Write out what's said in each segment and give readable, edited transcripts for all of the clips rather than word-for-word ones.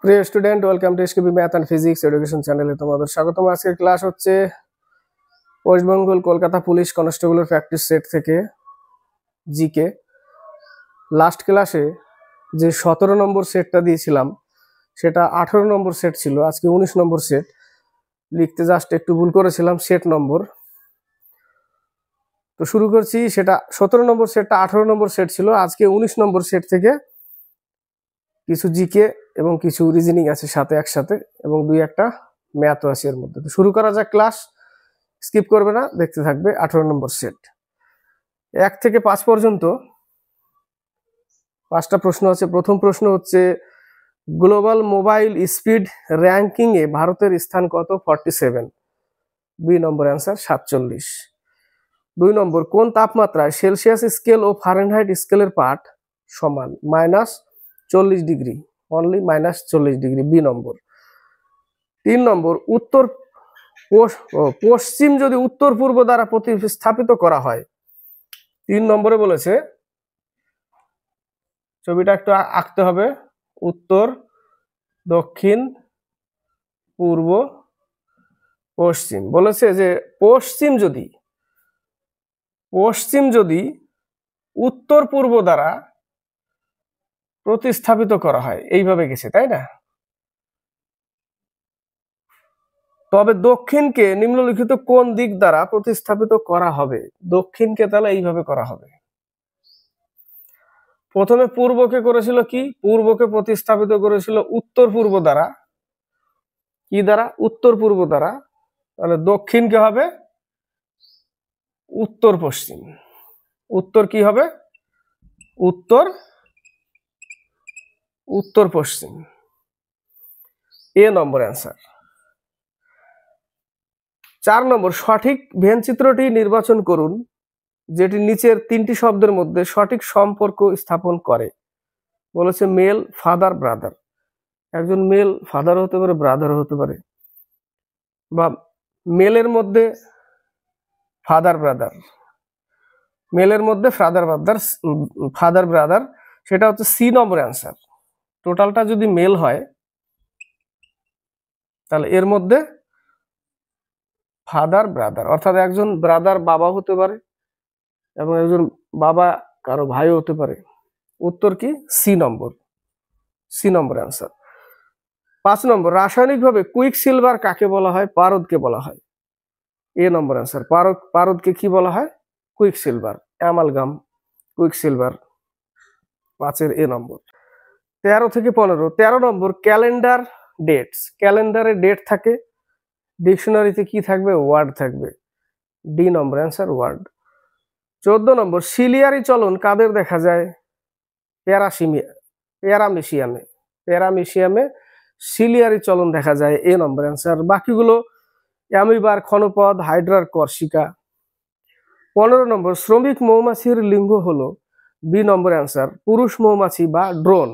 প্রিয় student, welcome to SKB math and physics education চ্যানেলে তোমাদের স্বাগতম। আজকের ক্লাস হচ্ছে ওয়েস্ট বেঙ্গল কলকাতা পুলিশ কনস্টেবলের প্র্যাকটিস সেট থেকে জিকে। লাস্ট ক্লাসে যে 17 নম্বর সেটটা দিয়েছিলাম সেটা 18 নম্বর সেট ছিল, আজকে 19 নম্বর সেট। লিখতে জাস্ট একটু ভুল করেছিলাম সেট নম্বর। তো শুরু করছি, সেটা 17 নম্বর সেটটা 18 নম্বর সেট ছিল, আজকে 19 নম্বর সেট থেকে কিছু জিকে এবং কিছু রিজনিং আছে সাথে একসাথে, এবং দুই একটা ম্যাথও আছে এর মধ্যে। তো শুরু করা যাক ক্লাস, স্কিপ করবে না, দেখতে থাকবে। 18 নম্বর সেট 1 থেকে 5 পর্যন্ত 5টা প্রশ্ন আছে। প্রথম প্রশ্ন হচ্ছে গ্লোবাল মোবাইল স্পিড র্যাঙ্কিং এ ভারতের স্থান কত? 47। বি নম্বর অ্যান্সার 47। 2 নম্বর, কোন তাপমাত্রায় সেলসিয়াস স্কেল ও ফারেনহাইট স্কেলের পাঠ সমান? -40 ডিগ্রি, অনলি -40 ডিগ্রি। বি নম্বর। 3 নম্বর, পশ্চিম যদি উত্তর পূর্ব দ্বারা প্রতিস্থাপিত করা হয়। 3 নম্বরে বলেছে, ছবিটা একটু আঁকতে হবে, উত্তর, দক্ষিণ, পূর্ব, পশ্চিম। বলেছে যে পশ্চিম যদি উত্তর পূর্ব দ্বারা প্রতিস্থাপিত করা হয়, এইভাবে গেছে, তাই না? তবে দক্ষিণকে নিম্নলিখিত কোন দিক দ্বারা প্রতিস্থাপিত করা হবে? দক্ষিণকে তাহলে এইভাবে করা হবে। প্রথমে পূর্বকে করেছিল কি? পূর্বকে প্রতিস্থাপিত করেছিল উত্তর পূর্ব দ্বারা। কি দ্বারা? উত্তর পূর্ব দ্বারা। তাহলে দক্ষিণকে হবে উত্তর পশ্চিম। উত্তর কি হবে? উত্তর পশ্চিম। এ নম্বর অ্যান্সার। 4 নম্বর, সঠিক ভেনচিত্রটি নির্বাচন করুন যেটি নিচের 3টি শব্দের মধ্যে সঠিক সম্পর্ক স্থাপন করে। বলেছে মেল, ফাদার, ব্রাদার। একজন মেল ফাদার হতে পারে, ব্রাদার হতে পারে, বা মেলের মধ্যে ফাদার ব্রাদার, মেলের মধ্যে ফাদার ব্রাদার, সেটা হচ্ছে সি নম্বর অ্যান্সার। টোটালটা যদি মেল হয় তাহলে এর মধ্যে ফাদার ব্রাদার, অর্থাৎ একজন ব্রাদার বাবা হতে পারে এবং একজন বাবা কারো ভাইও হতে পারে। উত্তর কি? সি নম্বর অ্যান্সার। 5 নম্বর, রাসায়নিকভাবে কুইক সিলভার কাকে বলা হয়? পারদকে বলা হয়। এ নম্বর অ্যান্সার। পারদকে কি বলা হয়? Quick silver, amalgam, quick silver. 5-এর এ নম্বর। 13 থেকে 15। 13 নম্বর, ক্যালেন্ডার ডেটস। ক্যালেন্ডারে ডেট থাকে, ডিকশনারিতে কি থাকবে? ওয়ার্ড থাকবে। ডি নম্বর অ্যান্সার, ওয়ার্ড। 14 নম্বর, সিলিয়ারি চলন কাদের দেখা যায়? প্যারামিশিয়ামে সিলিয়ারি চলন দেখা যায়। এ নম্বর অ্যান্সার। বাকিগুলো অ্যামিবার, ক্ষণপদ, হাইড্রার, কর্ষিকা। 15 নম্বর, শ্রমিক মৌমাছির লিঙ্গ হলো? বি নম্বর অ্যান্সার, পুরুষ মৌমাছি বা ড্রোন।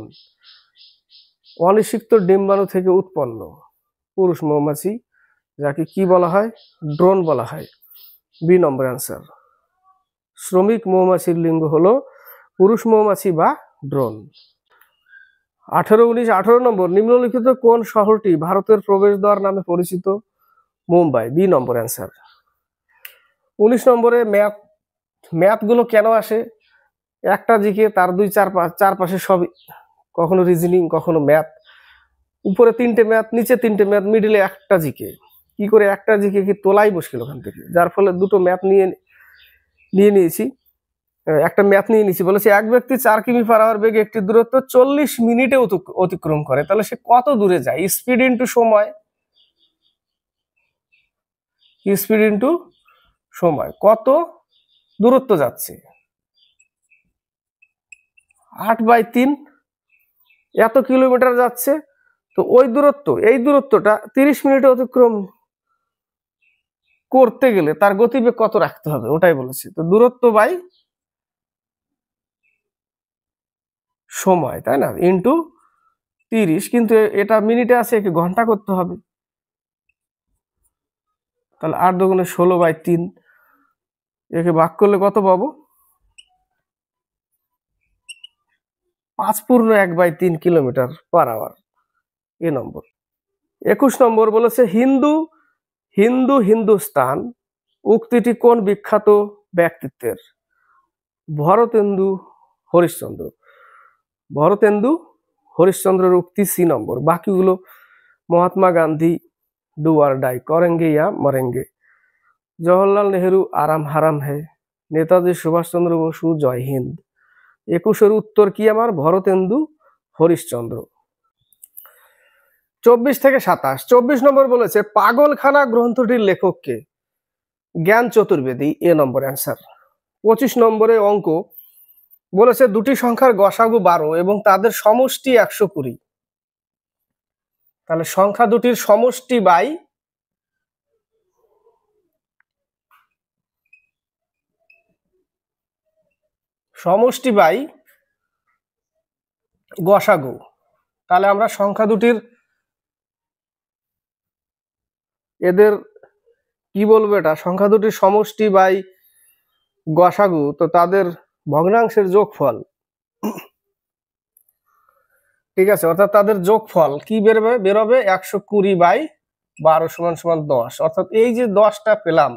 অনিষিক্ত ডিম্বাণু থেকে উৎপন্ন পুরুষ মৌমাছি, যাকে কি বলা হয়? ড্রোন বলা হয়। বি নম্বর অ্যান্সার। শ্রমিক মৌমাছির লিঙ্গ হলো পুরুষ মৌমাছি বা ড্রোন। 18 নম্বর, নিম্নলিখিত কোন শহরটি ভারতের প্রবেশদ্বার নামে পরিচিত? মুম্বাই। বি নম্বর অ্যান্সার। 19 নম্বরে ম্যাথগুলো কেন আসে? একটা দিকে তার 2, 4, 5, চারপাশে সব, কখনো রিজনিং, কখনো ম্যাথ। উপরে 3টে ম্যাথ, নিচে 3টে ম্যাথ, মিডিলে একটা জিকে। কি করে একটা জিকে কি তোলাই মুশকিল ওখান থেকে, যার ফলে দুটো ম্যাথ নিয়ে নিয়েছি, একটা ম্যাথ নিয়ে নিয়েছি। বলেছে এক ব্যক্তি 4 কিমি/আওয়ার বেগে একটি দূরত্ব 40 মিনিটে অতিক্রম করে, তাহলে সে কত দূরে যায়? স্পিড ইন্টু সময়, স্পিড ইন্টু সময়, কত দূরত্ব যাচ্ছে? 8/3, এত কিলোমিটার যাচ্ছে। তো এই দূরত্বটা 30 মিনিটে অতিক্রম করতে গেলে তার গতিবেগ কত রাখতে হবে, ওটাই বলেছে। তো দূরত্ব বাই সময়, তাই না, ইন্টু 30, কিন্তু এটা মিনিটে আছে, একে ঘন্টা করতে হবে। তাহলে 8 দুগুণে 16/3, একে ভাগ করলে কত পাবো? 5 পূর্ণ 1/3 কিলোমিটার/আওয়ার। এ নম্বর। 21 নম্বর বলেছে হিন্দু হিন্দু হিন্দুস্তান উক্তিটি কোন বিখ্যাত ব্যক্তিত্বের? ভরতেন্দু হরিশ্চন্দ্র। ভরতেন্দু হরিশ্চন্দ্রের উক্তি সি নম্বর। বাকিগুলো Mahatma Gandhi do R die, করেঙ্গে ইয়া মরেঙ্গে। জওহরলাল নেহেরু আরাম হারাম হে। নেতাজি সুভাষচন্দ্র বসু জয় হিন্দ। 21 উত্তর কি আমার? ভরতেন্দু হরিশ্চন্দ্র। 24 থেকে 27। 24 নম্বর বলেছে পাগলখানা গ্রন্থটির লেখককে? জ্ঞান চতুর্বেদী, এ নম্বর অ্যান্সার। 25 নম্বরে অঙ্ক বলেছে দুটি সংখ্যার গসাগু 12 এবং তাদের সমষ্টি 120। তাহলে সংখ্যা দুটির সমষ্টি বাই গসাগু। তাহলে আমরা সংখ্যা দুটির এদের কি বলবো, এটা সংখ্যা দুটির সমষ্টি বাই গসাগু, তো তাদের ভগ্নাংশের যোগফল, ঠিক আছে, অর্থাৎ তাদের যোগফল কি বেরোবে 120/12 = 10। অর্থাৎ এই যে 10টা পেলাম,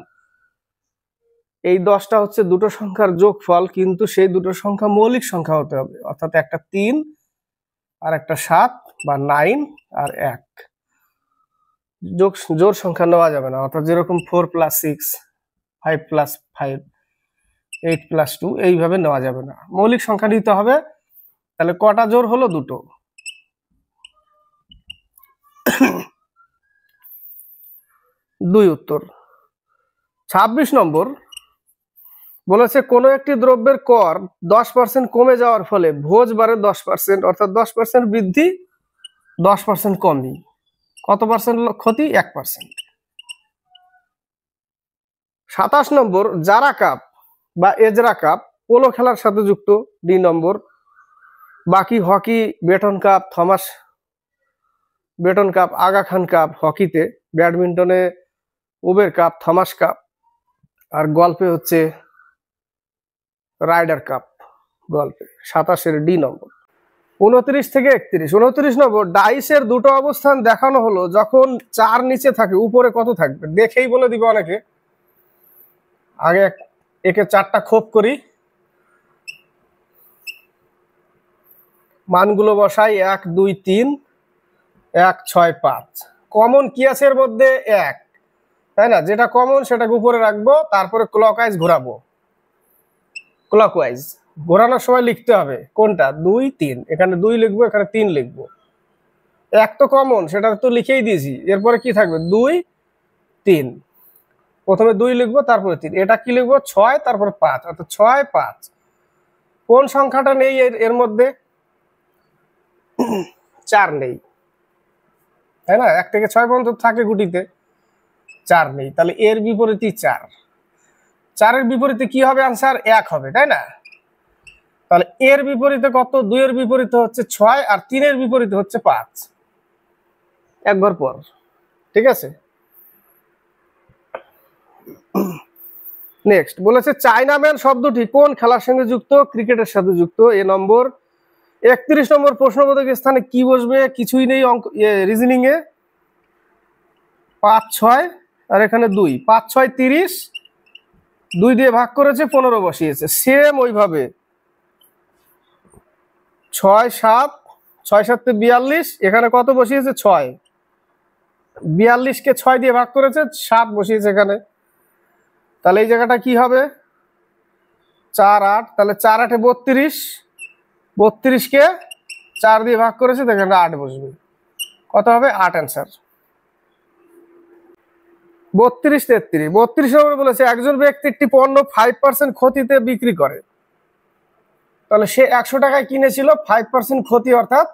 এই 10টা হচ্ছে দুটো সংখ্যার যোগফল, কিন্তু সেই দুটো সংখ্যা মৌলিক সংখ্যা হতে হবে, অর্থাৎ একটা 3 আর একটা 7 বা 9 আর 1। জোড় সংখ্যা নেওয়া যাবে না, অর্থাৎ যেরকম 4 + 6, 5 + 5, 8 + 2 এইভাবে নেওয়া যাবে না, মৌলিক সংখ্যা নিতে হবে। তাহলে কটা জোড় হলো? দুটো। দুই উত্তর। 26 নম্বর বলেছে কোন একটি দ্রব্যের কর 10% কমে যাওয়ার ফলে ভোজ বাড়ে 10%, অর্থাৎ 10% বৃদ্ধি 10% কমই, কত পার্সেন্ট ক্ষতি? 1%। 27 নম্বর জারা কাপ বা এজরা কাপ পোলো খেলার সাথে যুক্ত, ডি নম্বর। বাকি hockey Beighton cup, Thomas Beighton cup, Aga Khan cup হকিতে, ব্যাডমিন্টনে উবের কাপ, থমাস কাপ, আর গল্পে হচ্ছে রাইডার কাপ গল্পে। 27 ডি নম্বর। 29 থেকে 31। 29 নম্বর ডাইসের দুটো অবস্থান দেখানো হলো, যখন 4 নিচে থাকে উপরে কত থাকবে? দেখেই বলে দিবে অনেকে। আগে একে 4টা খোপ করি, মানগুলো বসাই, 1 2 3 1 6 5। কমন কি আছে এর মধ্যে? 1, তাই না? যেটা কমন সেটাকে উপরে রাখবো, তারপরে ক্লকওয়াইজ ঘোরাবো। ক্লকওয়াইজ ঘোরানোর সময় লিখতে হবে কোনটা? 2 3। এখানে 2 লিখবো, এখানে 3 লিখবো। 1 তো কমন, সেটা তো লিখেই দিয়েছি। এরপরে কি থাকবে? 2 3। প্রথমে 2 লিখবো, তারপরে 3। এটা কি লিখবো? 6, তারপরে 5, অর্থাৎ 6 5। কোন সংখ্যাটা নেই এর মধ্যে? 4 নেই, তাই না? 1 থেকে 6 পর্যন্ত থাকে গুটিতে, 4 নেই। তাহলে এর বিপরীতে 4। 4-এর বিপরীতে কি হবে? আনসার 1 হবে, তাই না? তাহলে এর বিপরীতে কত? 2 এর বিপরীতে হচ্ছে 6, আর 3 এর বিপরীতে হচ্ছে 5। একবার পর, ঠিক আছে। নেক্সট বলেছে চায়নাম্যান শব্দটি কোন খেলার সঙ্গে যুক্ত? ক্রিকেটের সাথে যুক্ত, এ নম্বর। 31 নম্বর প্রশ্নবোধক স্থানে কি বসবে? কিছুই নেই অঙ্ক রিজনিং এ। 5 6 আর এখানে 2, 5 6 30, 2 দিয়ে ভাগ করেছে, 15 বসিয়েছে। সেম ওইভাবে 6 7, 6 7 42, এখানে কত বসিয়েছে? 6। 42কে 6 দিয়ে ভাগ করেছে, 7 বসিয়েছে এখানে। তাহলে এই জায়গাটা কি হবে? 4 8, তাহলে 4 8 32, 32কে 4 দিয়ে ভাগ করেছে, এখানে 8 বসবে। কত হবে? 8 অ্যান্সার। 32 33। 32 নম্বর বলেছে একজন ব্যক্তি একটি পণ্য 5% ক্ষতিতে বিক্রি করে। তাহলে সে 100 টাকায় কিনেছিল, 5% ক্ষতি, অর্থাৎ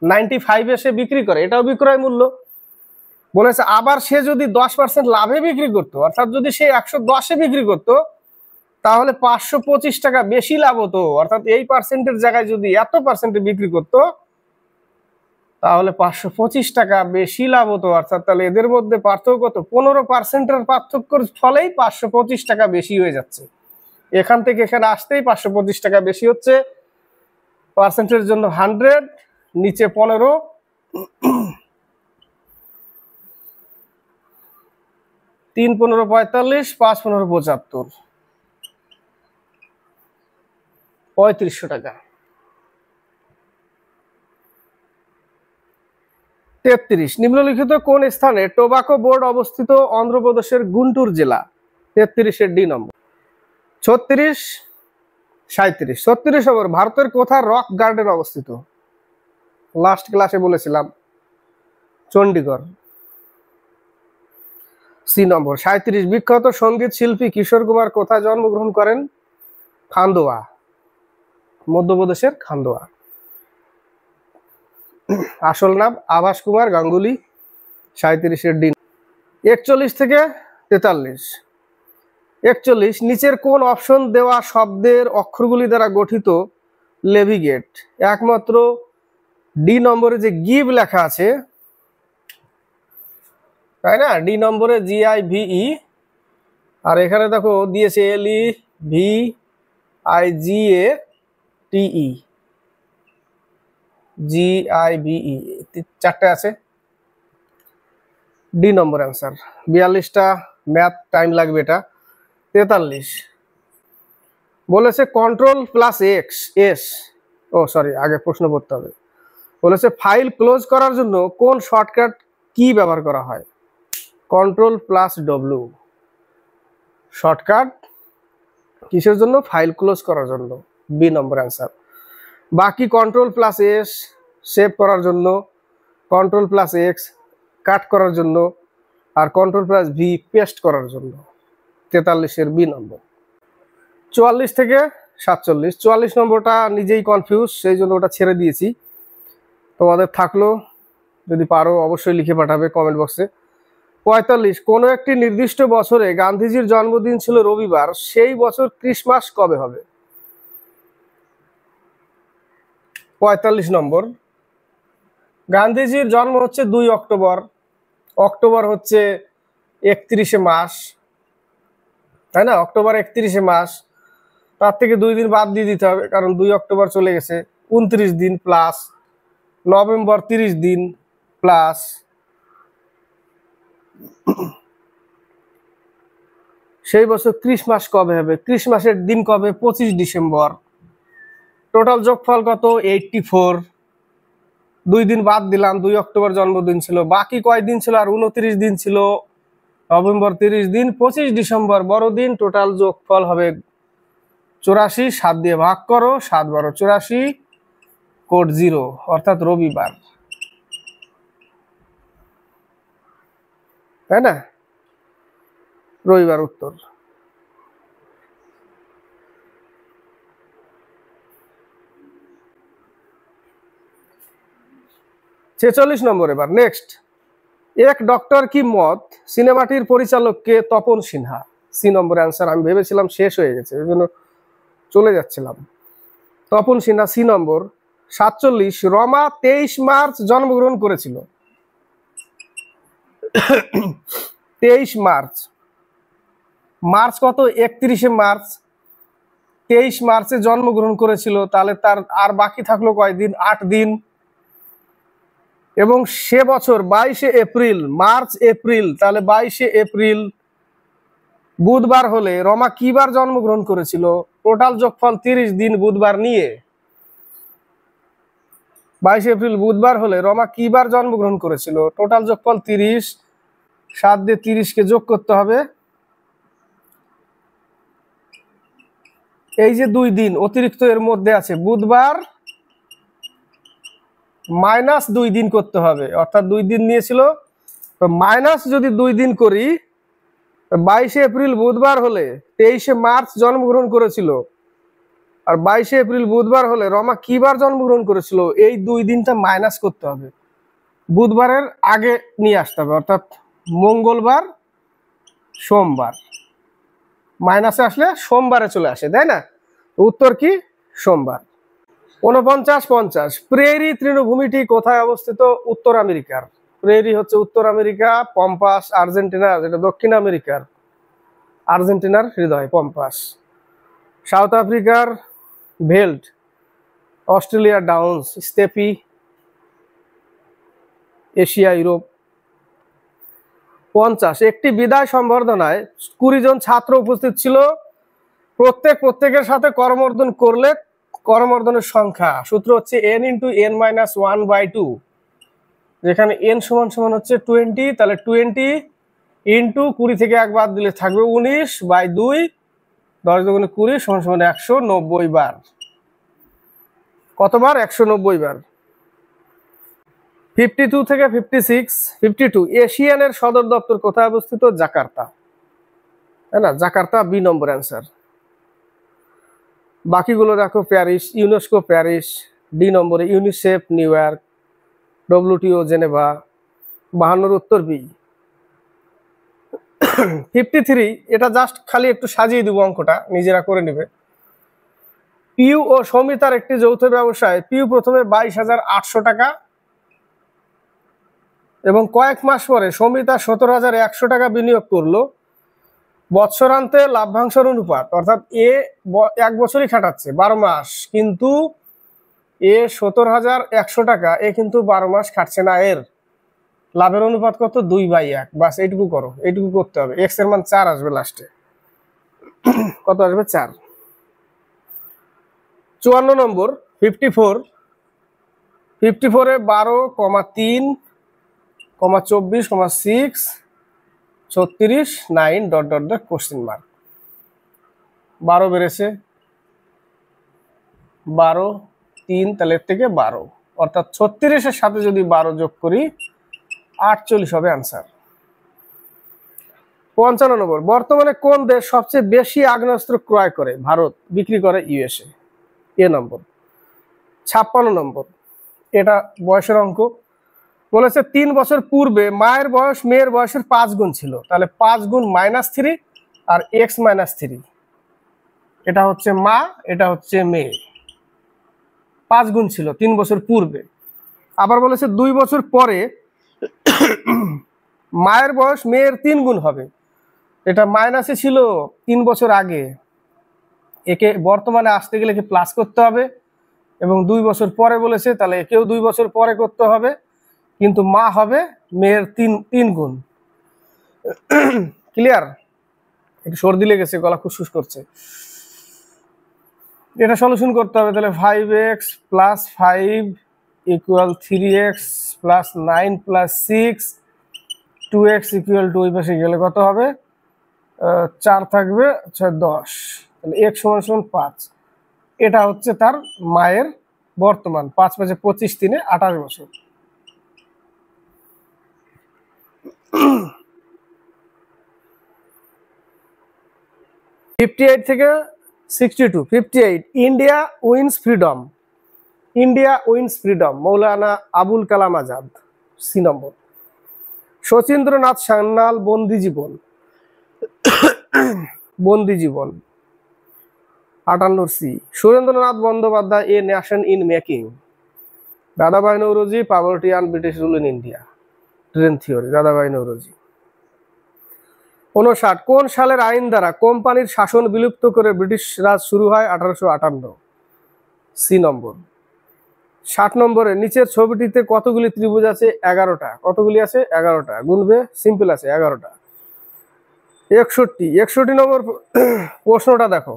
95 এ সে বিক্রি করে, এটাও বিক্রয় মূল্য। বলেছে আবার সে যদি 10% লাভে বিক্রি করতো, অর্থাৎ যদি সে 110-এ বিক্রি করতো, তাহলে 525 টাকা বেশি লাভ হতো। অর্থাৎ এই পার্সেন্টের জায়গায় যদি এত পার্সেন্টে বিক্রি করতো, তাহলে 525 টাকা বেশি লাভ হতো। অর্থাৎ তাহলে এদের মধ্যে পার্থক্য কত? 15%-এর পার্থক্যের ফলেই 525 টাকা বেশি হয়ে যাচ্ছে। এখান থেকে এখানে আসতেই 525 টাকা বেশি হচ্ছে। পার্সেন্টের জন্য 100, নিচে 15, 3 15 45, 5 15 75, 3500 টাকা। 33, নিম্নলিখিত কোন স্থানে টোবাকো বোর্ড অবস্থিত? অন্ধ্রপ্রদেশের গুন্টুর জেলা। 33 এর ডি নম্বর। 36, 37, 36 নম্বর, ভারতের কোথায় রক গার্ডেন অবস্থিত? লাস্ট ক্লাসে বলেছিলাম চণ্ডীগড়। সি নম্বর। 37, বিখ্যাত সঙ্গীত শিল্পী কিশোর কুমার কোথায় জন্মগ্রহণ করেন? খান্দোয়া, মধ্যপ্রদেশের খান্দোয়া। আসল নাম আভাস কুমার গাঙ্গুলি। 37 এর ডি। 41 থেকে 43, 41, নিচের কোন অপশন দেওয়া শব্দের অক্ষরগুলি দ্বারা গঠিত লেভিগেট? একমাত্র ডি নম্বরে যে গিভ লেখা আছে, তাই না, ডি নম্বরে GIVE, আর এখানে দেখো দিয়েছে LEVIGATE, GIVE, 4টে আছে। ডি নম্বর অ্যান্সার। 42টা ম্যাথ টাইম লাগবে এটা। 43, বলেছে কন্ট্রোল প্লাস এস, ও সরি, আগে প্রশ্ন পড়তে হবে। বলেছে ফাইল ক্লোজ করার জন্য কোন শর্টকাট কি ব্যবহার করা হয়? কন্ট্রোল প্লাস ডব্লিউ শর্টকাট কিসের জন্য? ফাইল ক্লোজ করার জন্য। বি নম্বর অ্যান্সার। বাকি কন্ট্রোল প্লাস এস সেভ করার জন্য, কন্ট্রোল প্লাস এক্স কাট করার জন্য, আর কন্ট্রোল প্লাস ভি পেস্ট করার জন্য। 43 এর বি নম্বর। 44 থেকে 47, 44 নম্বরটা নিজেই কনফিউজ, সেই জন্য ওটা ছেড়ে দিয়েছি। তোমাদের থাকলো, যদি পারো অবশ্যই লিখে পাঠাবে কমেন্ট বক্সে। 45, কোনো একটি নির্দিষ্ট বছরে গান্ধীজির জন্মদিন ছিল রবিবার, সেই বছর ক্রিসমাস কবে হবে? 45 নম্বর, গান্ধীজির জন্ম হচ্ছে 2 অক্টোবর, অক্টোবর হচ্ছে 31শে মাস, তাই না? অক্টোবর 31শে মাস, তার থেকে 2 দিন বাদ দিয়ে দিতে হবে, কারণ 2 অক্টোবর চলে গেছে। 29 দিন প্লাস নভেম্বর 30 দিন প্লাস সেই বছর ক্রিসমাস কবে হবে? ক্রিসমাসের দিন কবে? 25 ডিসেম্বর। টোটাল যোগফল কত? 84। 2 দিন বাদ দিলাম, 2 অক্টোবর জন্মদিন ছিল, বাকি কয় দিন ছিল? আর 29 দিন ছিল, নভেম্বর 30 দিন, 25 ডিসেম্বর বড়দিন। টোটাল যোগফল হবে 84, 7 দিয়ে ভাগ করো, 7 12 84, কোড 0, অর্থাৎ রবিবার, তাই না? রবিবার উত্তর। ছেচল্লিশ নম্বর। এবার নেক্সট, এক ডক্টর কি মত সিনেমাটির পরিচালককে? তপন সিনহা। সি নম্বর অ্যান্সার। আমি ভেবেছিলাম শেষ হয়ে গেছে, ওই জন্য চলে যাচ্ছিলাম। তপন সিনহা, সি নম্বর। 47, রমা 23 মার্চ জন্মগ্রহণ করেছিল। 23 মার্চ, মার্চ কত? 31শে মার্চ, 23 মার্চে জন্মগ্রহণ করেছিল, তাহলে তার আর বাকি থাকলো কয়দিন? 8 দিন। এবং সে বছর 22শে এপ্রিল, মার্চ এপ্রিল, তাহলে 22শে এপ্রিল বুধবার হলে রমা কি বার জন্মগ্রহণ করেছিল? টোটাল যোগফল 30 দিন বুধবার নিয়ে। 22শে এপ্রিল বুধবার হলে রমা কি বার জন্মগ্রহণ করেছিল? টোটাল যোগফল 30, 7 দিয়ে 30কে যোগ করতে হবে। এই যে 2 দিন অতিরিক্ত এর মধ্যে আছে, বুধবার মাইনাস 2 দিন করতে হবে, অর্থাৎ 2 দিন নিয়েছিল, মাইনাস যদি 2 দিন করি, 22শে এপ্রিল বুধবার হলে 23শে মার্চ জন্মগ্রহণ করেছিল, আর 22শে এপ্রিল বুধবার হলে রমা কি বার জন্মগ্রহণ করেছিল? এই 2 দিনটা মাইনাস করতে হবে, বুধবারের আগে নিয়ে আসতে হবে, অর্থাৎ মঙ্গলবার সোমবার, মাইনাসে আসলে সোমবারে চলে আসে, তাই না? উত্তর কি? সোমবার। 49 50, প্রেরি তৃণভূমিটি কোথায় অবস্থিত? উত্তর আমেরিকার। প্রেরি হচ্ছে উত্তর আমেরিকা, পম্পাস আর্জেন্টিনা, যেটা দক্ষিণ আমেরিকার, আর্জেন্টিনার হৃদয় পম্পাস। সাউথ আফ্রিকার ভেল্ট, অস্ট্রেলিয়ার ডাউন্স, স্টেপি, এশিয়া, ইউরোপ। 50, একটি বিদায় সম্বর্ধনায় 20 জন ছাত্র উপস্থিত ছিল। প্রত্যেকের সাথে করমর্দন করলে করমর্দনের সংখ্যা, সূত্র হচ্ছে n × n-1/2, যেখানে n সমান হচ্ছে 20, তাহলে 20 × 20 থেকে 1 বাদ দিলে থাকবে 19/2, 10 × 20 = 190 বার। কতবার? 190 বার। 52 থেকে 56, 52, এশিয়ানের সদর দপ্তর কোথায় অবস্থিত? জাকার্তা, তাই না? জাকার্তা বি নম্বর অ্যান্সার। বাকিগুলো দেখো, প্যারিস, ইউনেস্কো প্যারিস, ডি নম্বরে UNICEF new York, WTO Geneva, 52 উত্তর বি। 53, এটা জাস্ট খালি একটু সাজিয়ে দিব, অঙ্কটা নিজেরা করে নেবে। পিউ ও সৌমিতার একটি যৌথ ব্যবসায় পিউ প্রথমে 22,800 টাকা এবং কয়েক মাস পরে সৌমিতা 17,100 টাকা বিনিয়োগ করলো। বৎসরান্তে লাভ্যাংশের অনুপাত, অর্থাৎ এ 1 বছরই খাটাচ্ছে 12 মাস, কিন্তু এ 17,100 টাকা, এ কিন্তু 12 মাস খাটছে না। এর লাভের অনুপাত কত? 2/1। বাস এইটুকু করো, এইটুকু করতে হবে। এক্স এর মান 4 আসবে লাস্টে। কত আসবে? 4। 54 নম্বর, 54, 54-এ 12,3, 24,6, 36, 9 ... কোশ্চেন মার্ক। 12 বেড়েছে, 12, 3, তাহলে এর থেকে 12, অর্থাৎ 36-এর সাথে যদি 12 যোগ করি 48 হবে অ্যান্সার। 55 নম্বর, বর্তমানে কোন দেশ সবচেয়ে বেশি আগ্নেয়াস্ত্র ক্রয় করে? ভারত, বিক্রি করে USA, এ নম্বর। 56 নম্বর, এটা বয়সের অঙ্ক। বলেছে 3 বছর পূর্বে মায়ের বয়স মেয়ের বয়সের 5 গুণ ছিল, তাহলে 5 গুণ -3 আর x - 3, এটা হচ্ছে মা, এটা হচ্ছে মেয়ে। 5 গুণ ছিল 3 বছর পূর্বে। আবার বলেছে 2 বছর পরে মায়ের বয়স মেয়ের 3 গুণ হবে, এটা মাইনাসে ছিল 3 বছর আগে, একে বর্তমানে আসতে গেলে কি প্লাস করতে হবে, এবং 2 বছর পরে বলেছে, তাহলে একেও 2 বছর পরে করতে হবে, কিন্তু মা হবে মেয়ের 3 গুণ। ক্লিয়ার? একটু সর্দি লেগেছে, গলা খুশখুশ করছে। এটা সলিউশন করতে হবে, তাহলে 5x + 5 = 3x + 9 + 6, 2x = ওই পাশে গেলে কত হবে? 4 থাকবে, 6, 10, তাহলে x = 5। এটা হচ্ছে তার মায়ের বর্তমান। 5 × 5 = 25, 3 = 28 বছর। 58 থেকে 62, 58, India wins freedom, India wins freedom, Maulana Abul Kalam Azad, C নম্বর। Sachindranath Sanyal, Bandi Jiban, Bandi Jiban, 58 C. Surendranath Bandyopadhyay, A nation in making, Dadabhai Naoroji, poverty and British rule in India, drain theory, Dadabhai Naoroji. 59, কোন সালের আইন দ্বারা কোম্পানির শাসন বিলুপ্ত করে ব্রিটিশ রাজ শুরু হয়? 1858, সি নম্বর। 60 নম্বরে নিচের ছবিটিতে কতগুলি ত্রিভুজ আছে? 11টা। কতগুলি আছে? 11টা। গুনবে, সিম্পল আছে, 11টা। 61 নম্বর প্রশ্নটা দেখো।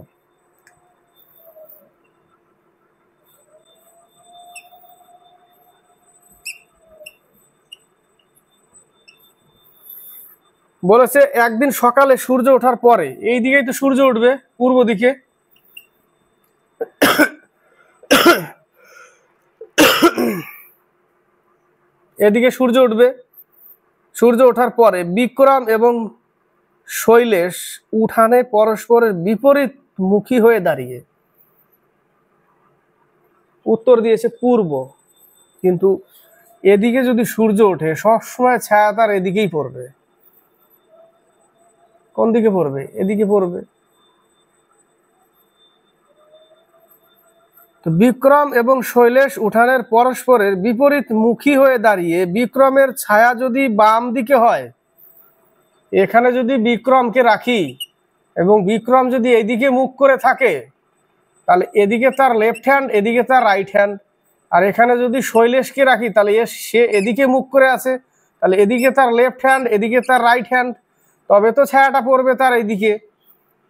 বলেছে একদিন সকালে সূর্য ওঠার পরে, এই দিকেই তো সূর্য উঠবে, পূর্ব দিকে, এদিকে সূর্য উঠবে। সূর্য ওঠার পরে বিক্রম এবং শৈলেশ উঠানে পরস্পরের বিপরীত মুখী হয়ে দাঁড়িয়ে, উত্তর দিয়েছে পূর্ব, কিন্তু এদিকে যদি সূর্য ওঠে সবসময় ছায়া তার এদিকেই পড়বে। কোন দিকে পড়বে? এদিকে পড়বে। তো বিক্রম এবং শৈলেশ উঠানের পরস্পরের বিপরীত মুখী হয়ে দাঁড়িয়ে বিক্রমের ছায়া যদি বাম দিকে হয়, এখানে যদি বিক্রমকে রাখি এবং বিক্রম যদি এদিকে মুখ করে থাকে, তাহলে এদিকে তার লেফট হ্যান্ড, এদিকে তার রাইট হ্যান্ড, আর এখানে যদি শৈলেশকে রাখি তাহলে সে এদিকে মুখ করে আছে, তাহলে এদিকে তার লেফট হ্যান্ড, এদিকে তার রাইট হ্যান্ড, তবে তো ছায়াটা পড়বে তার এইদিকে,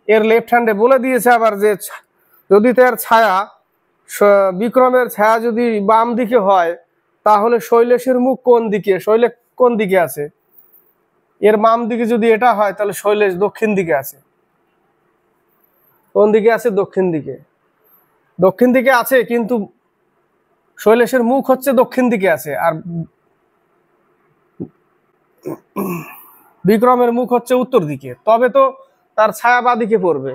এর লেফট হ্যান্ডে। বলে দিয়েছে আবার যে যদি তার ছায়া, বিক্রমের ছায়া যদি বাম দিকে হয় তাহলে শৈলেশের মুখ কোন দিকে, শৈলেশ কোন দিকে আছে, এর বাম দিকে যদি এটা হয় তাহলে শৈলেশ দক্ষিণ দিকে আছে। কোন দিকে আছে? দক্ষিণ দিকে। দক্ষিণ দিকে আছে, কিন্তু শৈলেশের মুখ হচ্ছে দক্ষিণ দিকে আছে, আর বিক্রমের মুখ হচ্ছে উত্তর দিকে, তবে তো তার ছায়া বাদিকে পড়বে,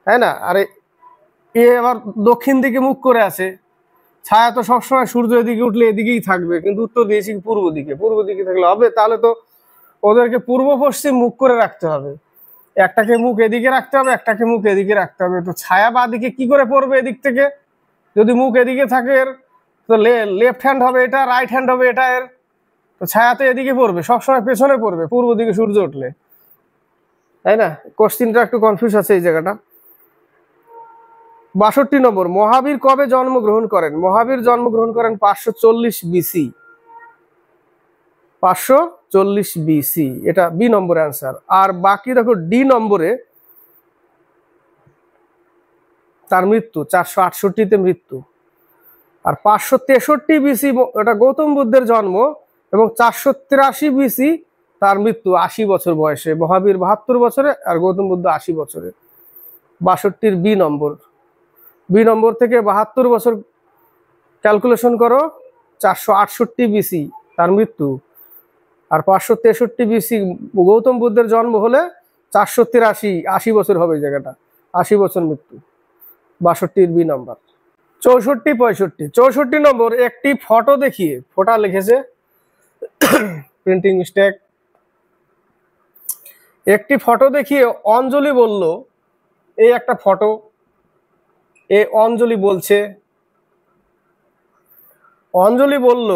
তাই না? আর এ আবার দক্ষিণ দিকে মুখ করে আছে, ছায়া তো সবসময় সূর্য এদিকে উঠলে এদিকেই থাকবে, কিন্তু উত্তর দিয়েছি পূর্ব দিকে। পূর্ব দিকে থাকলে হবে? তাহলে তো ওদেরকে পূর্ব পশ্চিম মুখ করে রাখতে হবে, একটাকে মুখ এদিকে রাখতে হবে, একটাকে মুখ এদিকে রাখতে হবে। তো ছায়া বাদিকে কি করে পড়বে এদিক থেকে? যদি মুখ এদিকে থাকে এর, তো লেফট হ্যান্ড হবে এটা, রাইট হ্যান্ড হবে এটা এর, তো ছায়া তো এদিকে পড়বে, সবসময় পেছনে পড়বে পূর্ব দিকে সূর্য উঠলে, তাই না? কোশ্চিনটা একটু কনফিউজ আছে এই জায়গাটা। 62 নম্বর, মহাবীর কবে জন্মগ্রহণ করেন? মহাবীর জন্মগ্রহণ করেন 540 বিসি। 540 বিসি, এটা বি নম্বর অ্যান্সার। আর বাকি দেখো ডি নম্বরে তার মৃত্যু 468-তে মৃত্যু। আর 563 বিসি এটা গৌতম বুদ্ধের জন্ম, এবং 483 বিসি তার মৃত্যু 80 বছর বয়সে। মহাবীর 72 বছরে আর গৌতম বুদ্ধ 80 বছরে। 62-র বি নম্বর। বি নম্বর থেকে 72 বছর ক্যালকুলেশন করো, 468 বিসি তার মৃত্যু, আর 563 বিসি গৌতম বুদ্ধের জন্ম হলে 483, 80 বছর হবে এই জায়গাটা, 80 বছর মৃত্যু। 62-র বি নম্বর। 64, 65। 64 নম্বর, একটি ফটো দেখিয়ে, ফটো লিখেছে প্রিন্টিং মিস্টেক। একটি ফটো দেখিয়ে অঞ্জলি বলল, এই একটা ফটো, এ অঞ্জলি বলছে, অঞ্জলি বলল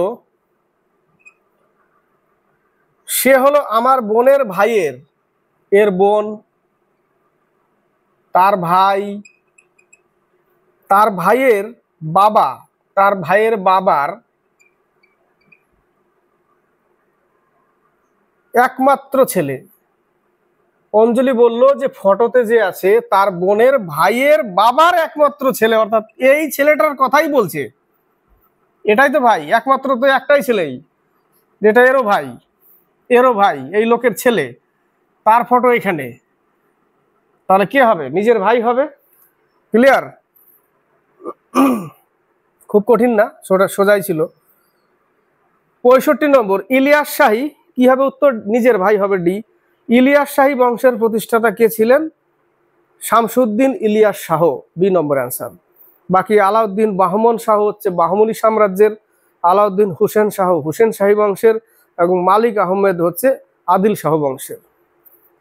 সে হলো আমার বোনের ভাইয়ের, এর বোন, তার ভাই, তার ভাইয়ের বাবা, তার ভাইয়ের বাবার একমাত্র ছেলে। অঞ্জলি বলল যে ফটোতে যে আছে তার বোনের ভাইয়ের বাবার একমাত্র ছেলে, অর্থাৎ এই ছেলেটার কথাই বলছে। এটাই তো ভাই, একমাত্র তো একটাই ছেলেই, যেটা এরও ভাই, এরও ভাই, এই লোকের ছেলে, তার ফটো এখানে, তাহলে কে হবে? নিজের ভাই হবে। ক্লিয়ার? খুব কঠিন না, সোজাই ছিল। 65 নম্বর, ইলিয়াস শাহী কি হবে উত্তর? নিজের ভাই হবে ডি। ইলিয়াস শাহী বংশের প্রতিষ্ঠাতা কে ছিলেন? শামসুদ্দিন ইলিয়াস শাহ, বি নম্বর অ্যান্সার। বাকি আলাউদ্দিন বাহমন শাহ হচ্ছে বাহমনি সাম্রাজ্যের, আলাউদ্দিন হুসেন শাহ হুসেন শাহী বংশের, এবং মালিক আহমেদ হচ্ছে আদিল শাহ বংশের।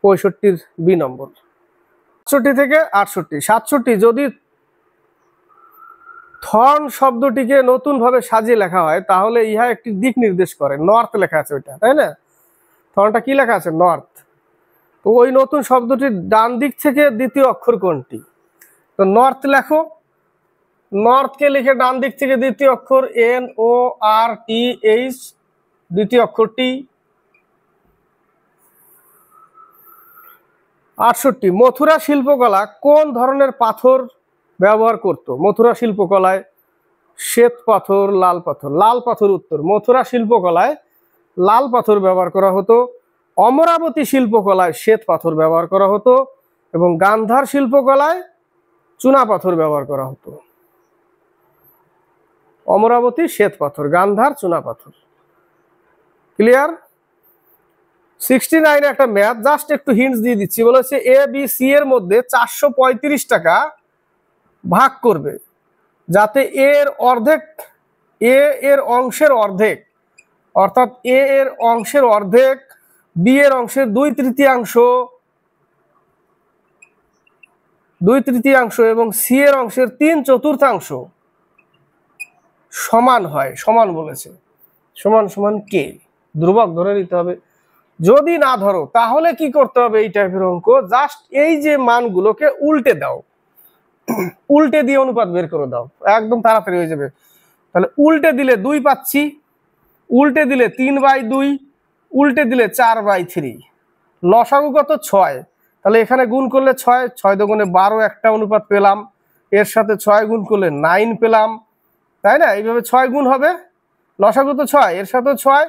65-র বি নম্বর। 67 থেকে 68। 67, যদি থর্ন শব্দটিকে নতুন ভাবে সাজিয়ে লেখা হয় তাহলে ইহা একটি দিক নির্দেশ করে। নর্থ লেখা আছে ওইটা, তাই না? থর্নটা কি লেখা আছে? নর্থ। তো ওই নতুন শব্দটির ডান দিক থেকে দ্বিতীয় অক্ষর কোনটি? তো নর্থ লেখো, নর্থকে লিখে ডান দিক থেকে দ্বিতীয় অক্ষর NORTH, দ্বিতীয় অক্ষর টি। 68, মথুরা শিল্পকলা কোন ধরনের পাথর ব্যবহার করত? মথুরা শিল্পকলায় শ্বেত পাথর, লাল পাথর। লাল পাথর উত্তর। মথুরা শিল্পকলায় লাল পাথর ব্যবহার করা হতো, অমরাবতী শিল্পকলায় শ্বেত পাথর ব্যবহার করা হতো, এবং গান্ধার শিল্পকলায় চুনা পাথর ব্যবহার করা হতো। অমরাবতী শ্বেত পাথর, গান্ধার চুনা পাথর। ক্লিয়ার? 69 একটা ম্যাথ, জাস্ট একটু হিন্টস দিয়ে দিচ্ছি। বলেছে ABC এর মধ্যে 435 টাকা ভাগ করবে, যাতে এর অর্ধেক, এর অংশের অর্ধেক, অর্থাৎ এর অংশের অর্ধেক, বি এর অংশের 2/3 এবং সি এর অংশের 3/4 সমান হয়। সমান বলেছে, সমান সমান কে? ধ্রুবক ধরে নিতে হবে। যদি না ধরো তাহলে কি করতে হবে? এই টাইপের অঙ্ক, জাস্ট এই যে মানগুলোকে উল্টে দাও, উল্টে দিয়ে অনুপাত বের করে দাও, একদম তাড়াতাড়ি হয়ে যাবে। তাহলে উল্টে দিলে 2 পাচ্ছি, উল্টে দিলে 3/2, উল্টে দিলে 4/3। লসাগু কত? 6। তাহলে এখানে গুণ করলে 6, 6 দুগুণে 12 একটা অনুপাত পেলাম, এর সাথে 6 গুণ করলে 9 পেলাম, তাই না? এইভাবে 6 গুণ হবে, লসাগু তো 6, এর সাথেও 6,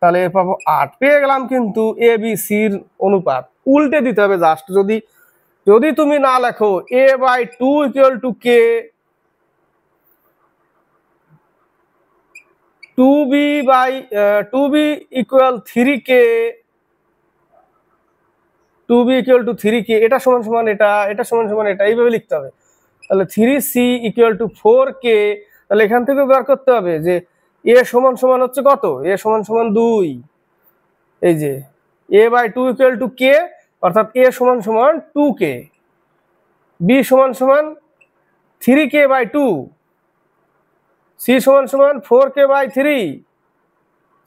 তাহলে এর পাবো 8। পেয়ে গেলাম কিন্তু এ বি সির অনুপাত। উল্টে দিতে হবে জাস্ট, যদি তুমি না লেখো a/2 = k, 2b = 3k, 2b = 3k, এটা সমান সমান এটা, এটা সমান সমান এটা, এইভাবে লিখতে হবে। তাহলে 3c = 4k। তাহলে এখান থেকে বের করতে হবে যে a সমান সমান হচ্ছে কত? a সমান সমান 2। এই যে a/2 = k, অর্থাৎ a সমান সমান 2k, b সমান সমান 3k/2, c সমান সমান 4k/3,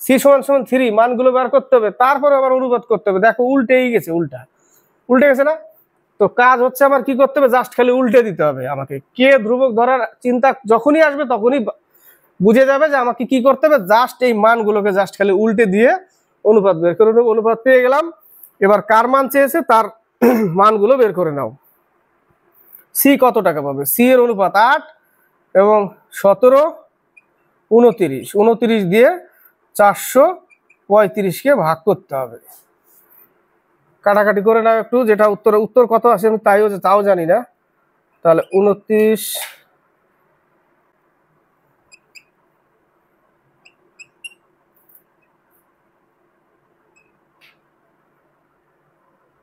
c সমান সমান 3। মানগুলো বের করতে হবে, তারপরে আবার অনুপাত করতে হবে। দেখো উল্টেই গেছে, উল্টে গেছে না? তো কাজ হচ্ছে আবার কি করতে হবে? জাস্ট খালি উল্টে দিতে হবে আমাকে। কে ধ্রুবক ধরার চিন্তা যখনই আসবে তখনই বুঝে যাবে যে আমাকে কি করতে হবে। জাস্ট এই মানগুলোকে জাস্ট খালি উল্টে দিয়ে অনুপাত বের করে নেব। অনুপাত পেয়ে গেলাম। এবার কার মান চেয়েছে তার মানগুলো বের করে নাও। সি কত টাকা পাবে? সি এর অনুপাত 8 এবং 17, 29। 29 দিয়ে 435কে ভাগ করতে হবে। কাটাকাটি করে নাও একটু, যেটা উত্তর কত আসে আমি তাও জানি না। তাহলে 29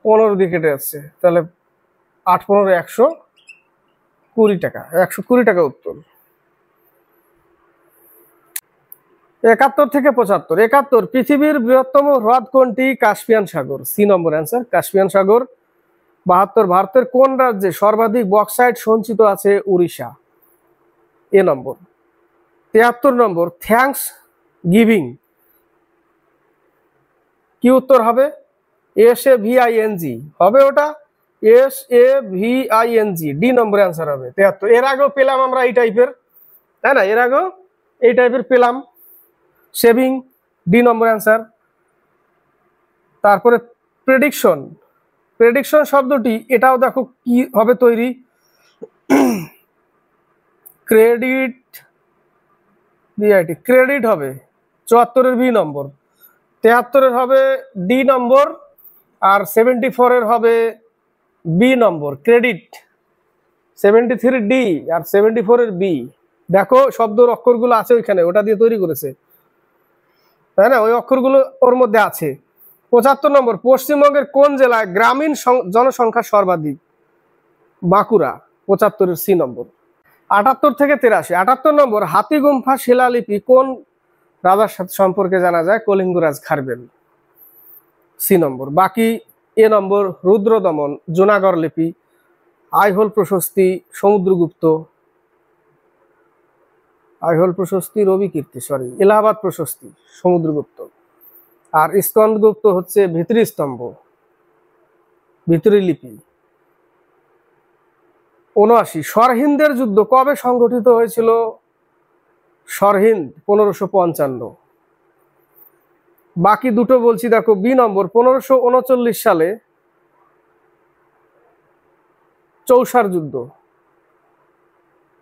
15 দিয়ে কেটে যাচ্ছে, তাহলে 8 15 120 টাকা। 120 টাকা উত্তর। 71 থেকে 75। 71, পৃথিবীর বৃহত্তম হ্রদ কোনটি? কাস্পিয়ান সাগর। সি নম্বর অ্যান্সার, কাস্পিয়ান সাগর। 72, ভারতের কোন রাজ্যে সর্বাধিক বক্সাইট সঞ্চিত আছে? উড়িষ্যা, এ নম্বর। 73 নম্বর, থ্যাঙ্কস গিভিং, কি উত্তর হবে? SAVING হবে ওটা, SAVING, ডি নম্বর অ্যান্সার হবে 73। এর আগেও পেলাম আমরা এই টাইপের, তাই না? এর আগেও এই টাইপের পেলাম। সেভিং, ডি নম্বর অ্যান্সার। তারপরে প্রেডিকশন, প্রেডিকশন শব্দটি এটাও দেখো কি হবে তৈরি। ক্রেডিট, ক্রেডিট হবে 74-এর বি নম্বর, 73-এর হবে ডি নম্বর, আর 74-এর হবে বি নম্বর। ক্রেডিট 73 ডি আর 74-এর বি। দেখো শব্দর অক্ষরগুলো আছে ওইখানে, ওটা দিয়ে তৈরি করেছে, তাই না? ওই অক্ষরগুলো ওর মধ্যে আছে। 75 নম্বর, পশ্চিমবঙ্গের কোন জেলায় গ্রামীণ জনসংখ্যা সর্বাধিক? বাঁকুড়া, 75-এর সি নম্বর। 78 থেকে 83। 78 নম্বর, হাতিগুম্ফা শিলালিপি কোন রাজার সাথে সম্পর্কে জানা যায়? কলিঙ্গরাজ খারবেল, সি নম্বর। বাকি এ নম্বর, রুদ্রদমন, জুনাগড় লিপি, আইহোল প্রশস্তি, সমুদ্রগুপ্ত, আইহোল প্রশস্তি রবি কীর্তি, এলাহাবাদ প্রশস্তি সমুদ্রগুপ্ত, আর স্কন্দগুপ্ত হচ্ছে ভিতরি স্তম্ভ, ভিতরি লিপি। 79, সরহিন্দের যুদ্ধ কবে সংগঠিত হয়েছিল? সরহিন্দ 1555। বাকি দুটো বলছি দেখো, বি নম্বর, 1539 সালে চৌসার যুদ্ধ,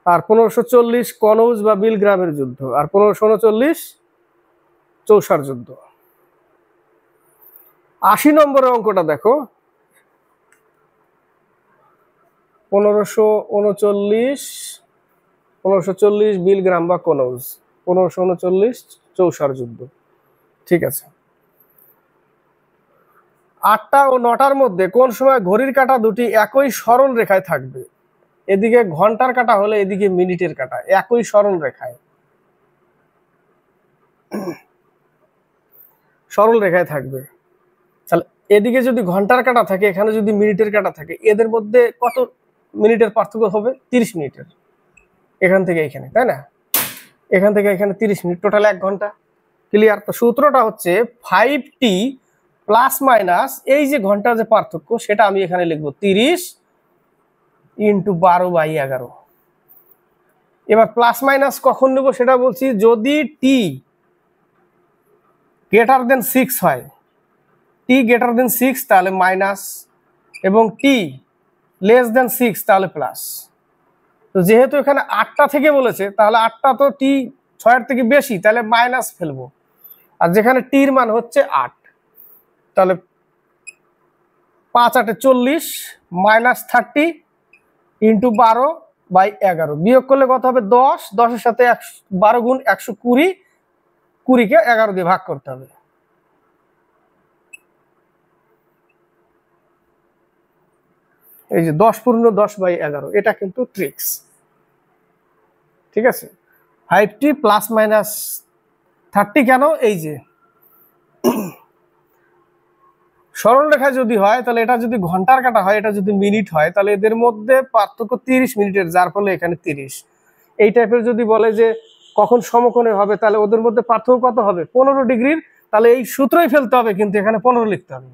আর 1540 কনৌজ বা বিলগ্রামের যুদ্ধ, আর 1539 চৌসার যুদ্ধ। 80 নম্বরের অঙ্কটা দেখো, 1539 বিলগ্রাম বা কনৌজ, 1539 চৌসার যুদ্ধ। ঠিক আছে। 8টা ও 9টার মধ্যে কোন সময় ঘড়ির কাঁটা দুটি একই সরল রেখায় থাকবে? এদিকে ঘন্টার কাঁটা হলে এদিকে মিনিটের কাঁটা, একই সরল রেখায়, সরল রেখায় থাকবে। তাহলে এদিকে যদি ঘন্টার কাঁটা থাকে, এখানে যদি মিনিটের কাঁটা থাকে, এদের মধ্যে কত মিনিটের পার্থক্য হবে? 30 মিনিটের। এখান থেকে এখানে, তাই না? এখান থেকে এখানে 30 মিনিট, টোটাল 1 ঘন্টা। ক্লিয়ার? তো সূত্রটা হচ্ছে 5t প্লাস মাইনাস এই যে ঘন্টার যে পার্থক্য, সেটা আমি এখানে লিখবো 30 × 12/11। এবার প্লাস মাইনাস কখন নেব সেটা বলছি, যদি টি গ্রেটার দেন 6 হয়, টি গ্রেটার দেন 6 তাহলে মাইনাস, এবং টি লেস দেন 6 তাহলে প্লাস। তো যেহেতু এখানে 8টা থেকে বলেছে, তাহলে 8টা তো টি 6-এর থেকে বেশি, তাহলে মাইনাস ফেলবো। আর যেখানে টির মান হচ্ছে 8, তাহলে 5 8 40 মাইনাস 30 ইন্টু 12/11, বিয়োগ করলে কত হবে 10, 10-এর সাথে 12 গুণ 120, 20-কে 11 দিয়ে ভাগ করতে হবে। এই যে 10 পূর্ণ 10/11, এটা কিন্তু ট্রিক্স, ঠিক আছে। 5t প্লাস মাইনাস 30 কেন, এই যে সরল রেখা যদি হয় তাহলে এটা যদি ঘন্টার কাটা হয়, এটা যদি মিনিট হয়, তাহলে এদের মধ্যে পার্থক্য 30 মিনিটের, যার ফলে এখানে 30। এই টাইপের যদি বলে যে কখন সমকোণে হবে, তাহলে ওদের মধ্যে পার্থক্য কত হবে, 15 ডিগ্রির, তাহলে এই সূত্রই ফেলতে হবে, কিন্তু এখানে 15 লিখতে হবে,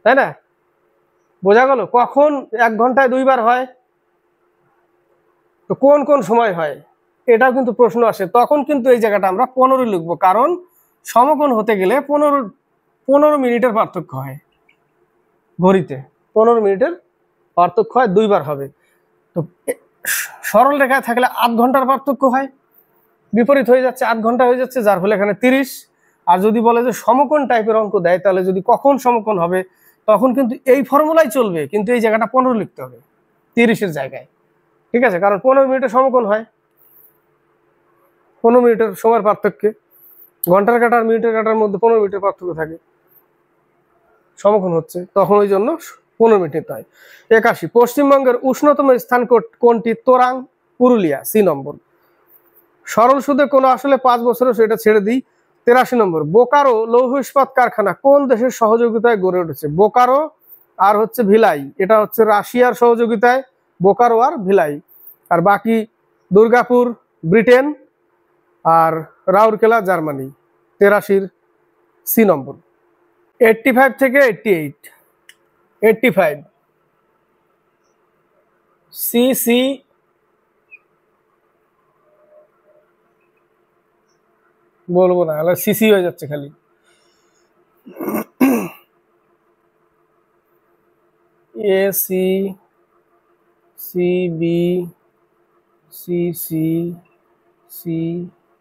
তাই না? বোঝা গেল? কখন 1 ঘন্টায় 2 বার হয়, তো কোন কোন সময় হয়, এটাও কিন্তু প্রশ্ন আসে, তখন কিন্তু এই জায়গাটা আমরা 15 লিখবো, কারণ সমকোণ হতে গেলে 15 মিনিটের পার্থক্য হয়, ঘড়িতে 15 মিনিটের পার্থক্য হয়, 2 বার হবে। তো সরল রেখায় থাকলে 8 ঘন্টার পার্থক্য হয়, বিপরীত হয়ে যাচ্ছে, 8 ঘন্টা হয়ে যাচ্ছে, যার ফলে এখানে 30। আর যদি বলে যে সমকোণ টাইপের অঙ্ক দেয়, তাহলে যদি কখন সমকোণ হবে, তখন কিন্তু এই ফর্মুলাই চলবে, কিন্তু এই জায়গাটা 15 লিখতে হবে 30-এর জায়গায়, ঠিক আছে? কারণ 15 মিনিটের সমকোণ হয়, 15 মিনিটের সময়ের পার্থক্যে, ঘন্টার কাটা আর মিনিটের কাটার মধ্যে 15 মিনিটের পার্থক্য থাকে, সমকোণ হচ্ছে, তখন ওই জন্য 15 মিনিট হয়। 81, পশ্চিমবঙ্গের উষ্ণতম স্থান কোনটি? তোরাং, পুরুলিয়া, সি নম্বর। সরল সুদে কোনো আসলে 5 বছরে, সেটা ছেড়ে দিই। 83 নম্বর, বোকারো লৌহ ইস্পাত কারখানা কোন দেশের সহযোগিতায় গড়ে উঠেছে? বোকারো আর হচ্ছে ভিলাই, এটা হচ্ছে রাশিয়ার সহযোগিতায়, বোকারো আর ভিলাই। আর বাকি দুর্গাপুর ব্রিটেন, আর রাউরকেলা জার্মানি। 83-র সি নম্বর। 85 থেকে 88, 85 সি সি বলবো না, সিসি হয়ে যাচ্ছে খালি। A C C B C C C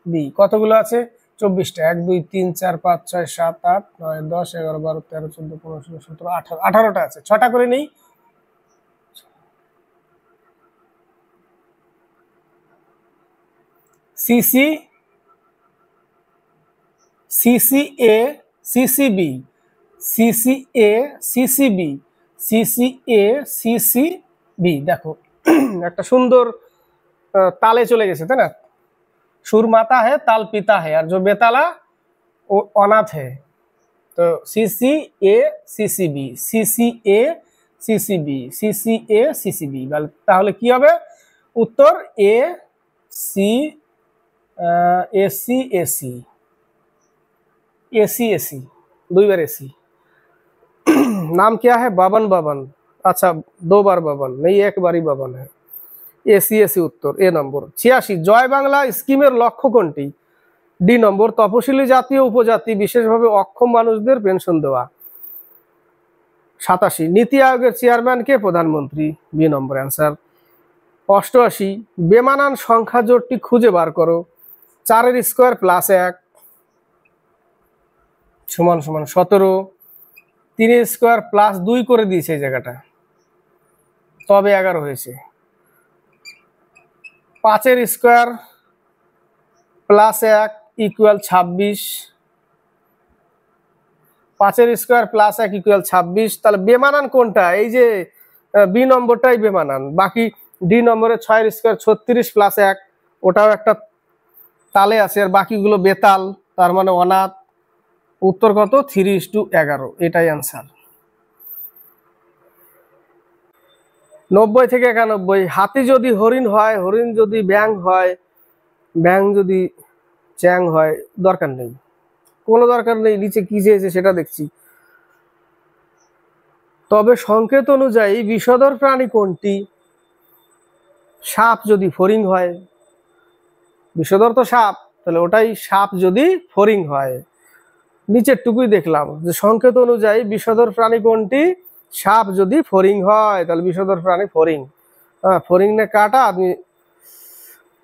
B, কতগুলো আছে? 24টা। 1 2 3 4 5 6 7 8 9 10 11 12 13 14 15 16 17 18, 18টা আছে, 6টা করে নেই। CC CCA CCB CCA CCB CCA CCB, দেখো একটা সুন্দর তালে চলে গেছে, তাই না? সুর মাতা है, ताल पिता है, और जो बेताला वो अनाथ है। तो CCA CCB CCA CCB CCA CCB, তাহলে কি হবে উত্তর? A C AC AC AC AC, 2 बार एसी। नाम क्या है? बबन बबन। अच्छा, 2 बार बबन नहीं, 1 बार ही बबन है। एसी एसी उत्तर, ए नम्बर। 86, জয় বাংলা স্কিমের লক্ষ্য কোনটি? ডি নম্বর, তপশিলি জাতি ও উপজাতি বিশেষভাবে অক্ষম মানুষদের পেনশন দেওয়া। 87, নীতি আয়োগের চেয়ারম্যান কে? প্রধানমন্ত্রী, বি নম্বর অ্যান্সার। 88, বেমানান সংখ্যা জোটটি খুঁজে বার করো। 4-এর স্কোয়ার প্লাস 1 সমান সমান 17, 3-এর স্কোয়ার প্লাস 2 করে দিয়েছে এই জায়গাটা, তবে 11 হয়েছে। 5-এর স্কোয়ার প্লাস 1 ইকুয়াল 26, 5-এর স্কোয়ার প্লাস 1 ইকুয়াল 26, তাহলে বেমানান কোনটা? এই যে বি নম্বরটাই বেমানান, বাকি ডি নম্বরে 6-এর স্কোয়ার 36 প্লাস 1, ওটাও একটা তালে আছে, আর বাকিগুলো বেতাল, তার মানে অনাথ। উত্তর কত? 3:11, এটাই অ্যান্সার। 90 থেকে 91, হাতি যদি হরিণ হয়, হরিণ যদি ব্যাং হয়, ব্যাং যদি চ্যাং হয়, দরকার নেই, কোনো দরকার নেই, নিচে কি চেয়েছে সেটা দেখছি। তবে সংকেত অনুযায়ী বিষধর প্রাণী কোনটি? সাপ যদি ফড়িং হয়, বিষধর তো সাপ, তাহলে ওটাই সাপ যদি ফড়িং হয়। নিচের টুকুই দেখলাম যে সংকেত অনুযায়ী বিষধর প্রাণী কোনটি? সাপ যদি ফড়িং হয় তাহলে বিষধর প্রাণী ফড়িং। হ্যাঁ, ফড়িং না কাটা। আপনি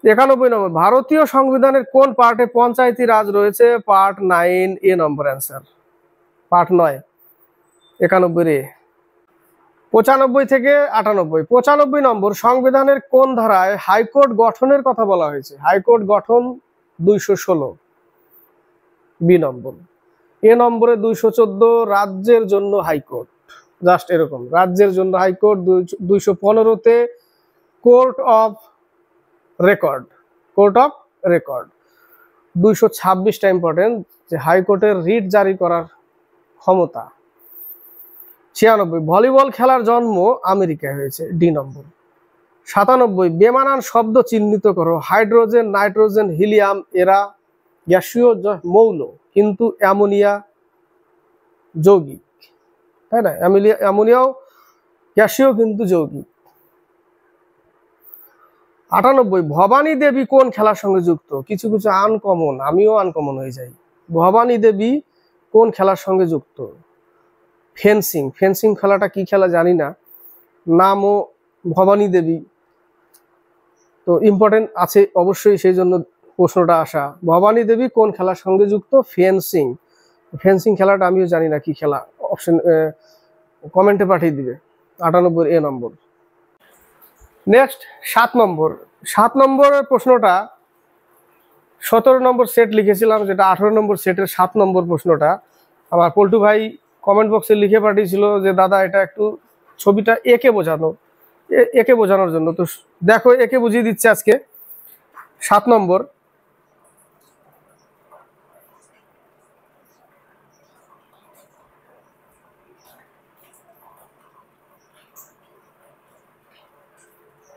91 নম্বর, ভারতীয় সংবিধানের কোন পার্টে পঞ্চায়েতি রাজ রয়েছে? পার্ট 9 এ নম্বর অ্যান্সার, পার্ট 9, 91 এ। 95 থেকে 98, 95 নম্বর, সংবিধানের কোন ধারায় হাইকোর্ট গঠনের কথা বলা হয়েছে? হাইকোর্ট গঠন 216, বি নম্বর। এ নম্বরে 214, রাজ্যের জন্য হাইকোর্ট, জাস্ট এরকম, রাজ্যের জন্য হাইকোর্ট। 215-তে court of record, court of record. 226টা ইম্পর্টেন্ট, যে হাইকোর্টের রিট জারি করার ক্ষমতা। 96, ভলিবল খেলার জন্ম আমেরিকায় হয়েছে, ডি নম্বর। 97, বেমানান শব্দ চিহ্নিত করো। হাইড্রোজেন, নাইট্রোজেন, হিলিয়াম এরা গ্যাসীয় মৌল, কিন্তু অ্যামোনিয়া যৌগিক, তাই না? অ্যামোনিয়াও গ্যাসীয় কিন্তু যৌগিক। 98, ভবানী দেবী কোন খেলার সঙ্গে যুক্ত? কিছু কিছু আনকমন, আমিও আনকমন হয়ে যাই। ভবানী দেবী কোন খেলার সঙ্গে যুক্ত? ফেন্সিং। ফেন্সিং খেলাটা কি খেলা জানি না, নামও ভবানী দেবী, তো ইম্পর্টেন্ট আছে অবশ্যই, সেই জন্য প্রশ্নটা আসা। ভবানী দেবী কোন খেলার সঙ্গে যুক্ত? ফেন্সিং। ফেন্সিং খেলাটা আমিও জানি না কি খেলা, অপশন কমেন্টে পাঠিয়ে দিবে। 98 এ নম্বর। নেক্সট 7 নম্বর। 7 নম্বরের প্রশ্নটা 17 নম্বর সেট লিখেছিলাম, যেটা 18 নম্বর সেটের 7 নম্বর প্রশ্নটা আমার পল্টু ভাই কমেন্ট বক্সে লিখে পাঠিয়েছিল যে দাদা এটা একটু ছবিটা একে বোঝানো, একে বোঝানোর জন্য। তো দেখো একে বুঝিয়ে দিচ্ছে আজকে। 7 নম্বর,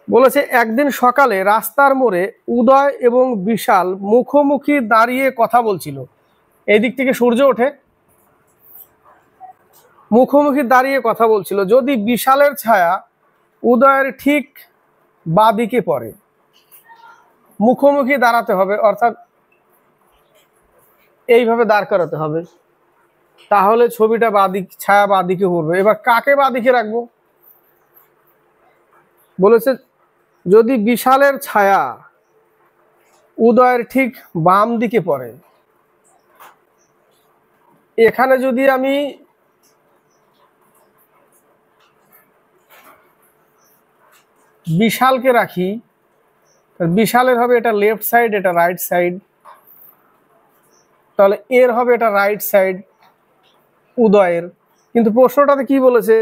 বলেছে একদিন সকালে রাস্তার মোড়ে উদয় এবং বিশাল মুখোমুখি দাঁড়িয়ে কথা বলছিল। এই দিক থেকে সূর্য ওঠে, মুখোমুখি দাঁড়িয়ে কথা বলছিল। যদি বিশালের ছায়া উদয়ের ঠিক বাঁদিকে পড়ে, মুখোমুখি দাঁড়াতে হবে, অর্থাৎ এইভাবে দাঁড় করাতে হবে, তাহলে ছবিটা বাঁদিক, ছায়া বাঁদিকে পড়বে। এবার কাকে বাঁদিকে রাখবো? বলেছে যদি বিশালের ছায়া উদয়ের ঠিক বাম দিকে পড়ে, এখানে যদি আমি বিশালকে রাখি, বিশালের হবে এটা লেফট সাইড, এটা রাইট সাইড, তাহলে এর হবে এটা রাইট সাইড উদয়ের। কিন্তু প্রশ্নটাতে কি বলেছে?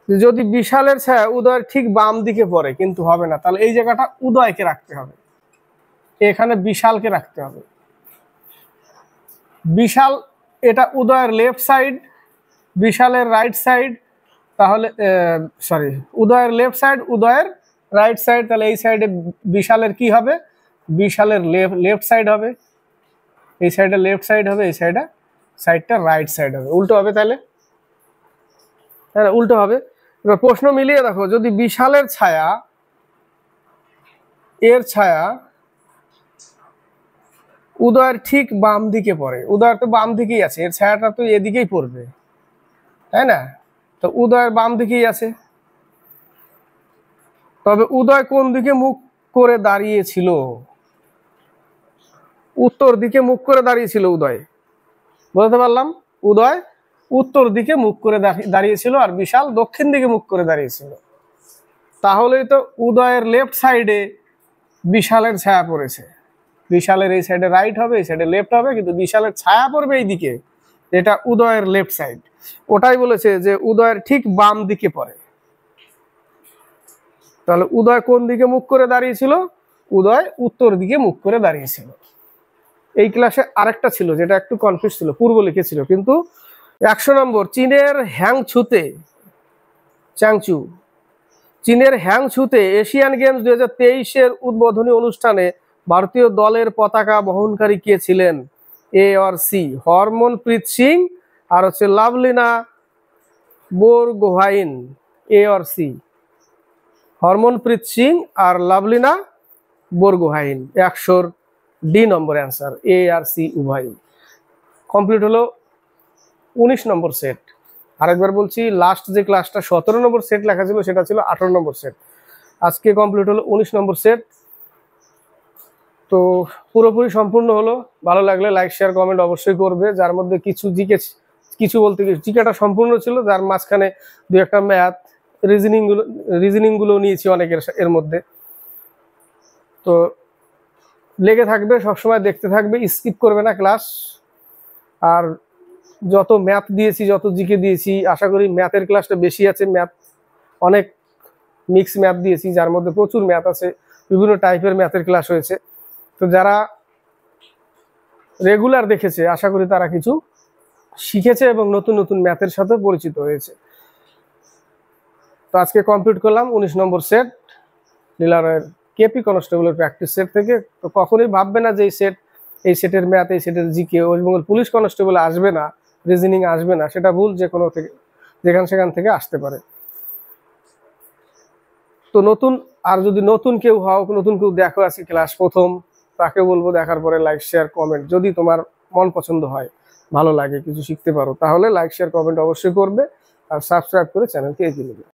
যদি বিশালের ছায়া উদয়ের ঠিক বাম দিকে পড়ে, কিন্তু হবে না, তাহলে এই জায়গাটা উদয়কে রাখতে হবে, এখানে বিশালকে রাখতে হবে। বিশাল এটা উদয়ের লেফট সাইড, বিশালের রাইট সাইড, তাহলে সরি, উদয়ের লেফট সাইড, উদয়ের রাইট সাইড, তাহলে এই সাইডে বিশালের কি হবে? বিশালের লেফট সাইড হবে, এই সাইডে লেফট সাইড হবে, এই সাইডটা রাইট সাইড হবে, উল্টো হবে। তাহলে উল্টো হবে। এবার প্রশ্ন মিলিয়ে দেখো, যদি বিশালের ছায়া, এর ছায়া উদয়ের ঠিক বাম দিকে পড়ে, উদয়ের তো বাম দিকেই আছে, এর ছায়াটা তো এদিকেই পড়বে, তাই না? তো উদয়ের বাম দিকেই আছে, তবে উদয় কোন দিকে মুখ করে দাঁড়িয়েছিল? উত্তর দিকে মুখ করে দাঁড়িয়েছিল উদয়, বলতে পারলাম। উদয় উত্তর দিকে মুখ করে দাঁড়িয়েছিল, আর বিশাল দক্ষিণ দিকে মুখ করে দাঁড়িয়েছিল। তাহলেই তো উদয়ের লেফট সাইডে বিশালের ছায়া পড়েছে। বিশালের এই সাইডে রাইট হবে, এই সাইডে লেফট হবে, কিন্তু বিশালের ছায়া পড়বে এই দিকে, এটা উদয়ের লেফট সাইড। ওটাই বলেছে যে উদয়ের ঠিক বাম দিকে পড়ে। তাহলে উদয় কোন দিকে মুখ করে দাঁড়িয়েছিল? উদয় উত্তর দিকে মুখ করে দাঁড়িয়েছিল। এই ক্লাসে আরেকটা ছিল যেটা একটু কনফিউজ ছিল, পূর্ব লিখেছিল কিন্তু। 100 নম্বর, চীনের হ্যাংছুতে, চ্যাংচু, চীনের হ্যাংছুতে এশিয়ান গেমস 2023-এর উদ্বোধনী অনুষ্ঠানে ভারতীয় দলের পতাকা বহনকারী কে ছিলেন? এ আর সি, হরমনপ্রীত সিং আর হচ্ছে লাভলিনা বোরগোহাইন, এ আর সি? হরমনপ্রীত সিং আর লাভলিনা বরগোহাইন 100 ডি নম্বর অ্যান্সার, এ আর সি উভয়। কমপ্লিট হলো 19 নম্বর সেট। আরেকবার বলছি, লাস্ট যে ক্লাসটা 17 নম্বর সেট লেখা ছিল সেটা ছিল 18 নম্বর সেট। আজকে কমপ্লিট হলো 19 নম্বর সেট। তো পুরোপুরি সম্পূর্ণ হলো। ভালো লাগলে লাইক শেয়ার কমেন্ট অবশ্যই করবে। যার মধ্যে কিছু জিকে, কিছু বলতে জিকেটা সম্পূর্ণ ছিল, যার মাঝখানে দু একটা ম্যাথ রিজনিং গুলো নিয়েছি অনেকের এর মধ্যে। তো লেগে থাকবে, সবসময় দেখতে থাকবে, স্কিপ করবে না ক্লাস। আর যত ম্যাথ দিয়েছি, যত জিকে দিয়েছি, আশা করি ম্যাথের ক্লাসটা বেশি আছে। ম্যাথ অনেক মিক্স ম্যাথ দিয়েছি, যার মধ্যে প্রচুর ম্যাথ আছে, বিভিন্ন টাইপের ম্যাথের ক্লাস হয়েছে। তো যারা রেগুলার দেখেছে আশা করি তারা কিছু শিখেছে এবং নতুন নতুন ম্যাথের সাথে পরিচিত হয়েছে। তো আজকে কমপ্লিট করলাম 19 নম্বর সেট নীলারয়ের কেপি কনস্টেবলের প্র্যাকটিস সেট থেকে। তো কখনোই ভাববে না যে এই সেটের ম্যাথ, এই সেটের GK West Bengal police constable আসবে না, রিজনিং আসবে না, সেটা ভুল। যে কোনো থেকে, সেখান থেকে আসতে পারে। তো নতুন, আর যদি নতুন কেউ হও, নতুন কেউ দেখো আজকে ক্লাস প্রথম, তাকে বলবো দেখার পরে লাইক শেয়ার কমেন্ট, যদি তোমার মন পছন্দ হয়, ভালো লাগে, কিছু শিখতে পারো, তাহলে লাইক শেয়ার কমেন্ট অবশ্যই করবে। আর সাবস্ক্রাইব করে চ্যানেলকে এগিয়ে নেবে।